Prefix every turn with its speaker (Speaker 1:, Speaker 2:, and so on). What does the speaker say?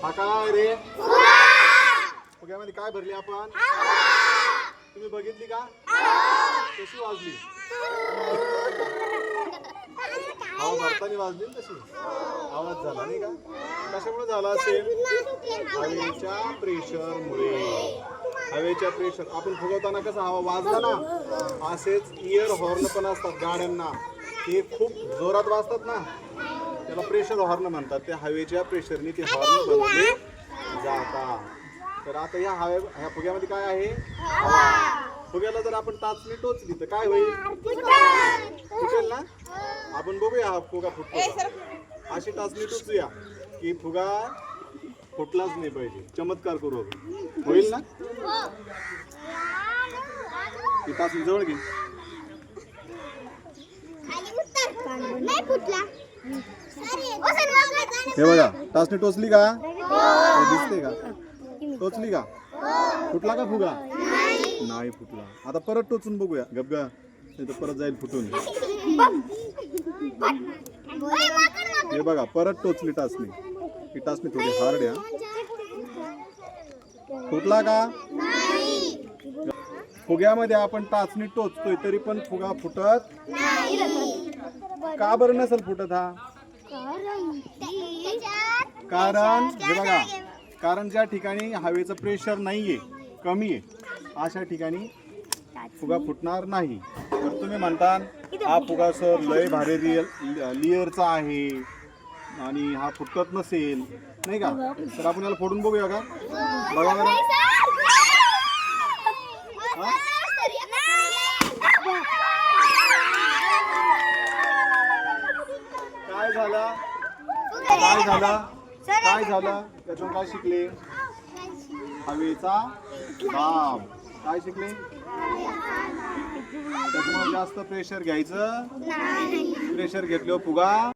Speaker 1: हा काय रे? फुग्यामध्ये काय भरली आपण? तुम्ही बघितली का? कशी वाजली? हवा भरताना वाजली ना तशी आवाज झाला नाही का? कशामुळे झाला असेल? हवेच्या प्रेशरमुळे. हवेच्या प्रेशर आपण फुगवताना कसा हवा वाजला ना, असेच इयर हॉर्न पण असतात गाड्यांना, ते खूप जोरात वाजतात ना, त्याला प्रेशर हॉर्न म्हणतात. ते हवेच्या प्रेशरने ते हॉर्न बनवले जातात. तर आता ह्या फुग्यामध्ये काय आहे? हवा. फुग्याला जर आपण टाचणी टोचली तर काय होईल? फुटेल ना? आपण बघूया हा फुगा फुटतो का. अशी टाचणी टोचूया की फुगा फुटलाच नाही पाहिजे. चमत्कार करू आपण. होईल ना? ही टाचणी जवळ घे. हे बघा, टाचणी टोचली का? दिसते का? टोचली का? फुटला का फुगा? नाही फुटला. आता परत टोचून बघूया. गबगा नाही तर परत जाईल फुटून. हे बघा, परत टोचली टाचणी. ही टाचणी थोडी हार्ड आहे. फुटला का? फुग्यामध्ये आपण टाचणी टोचतोय तरी पण फुगा फुटत का बरं नसेल फुटत? हा कारण हे बघा, कारण ज्या ठिकाणी हवेचं प्रेशर नाहीये, कमी आहे, अशा ठिकाणी फुगा फुटणार नाही. तर तुम्ही म्हणता हा फुगा सर लय भारी लेयरचा आहे आणि हा फुटत नसेल, नाही का? तर आपण याला फोडून बघूया का? बघा बरं. काय झालं? काय झालं? काय झालं? त्यातून काय शिकले? हवेचा दाब. काय शिकले? त्याच्यामुळे जास्त प्रेशर घ्यायचं. प्रेशर घेतल्यावर फुगा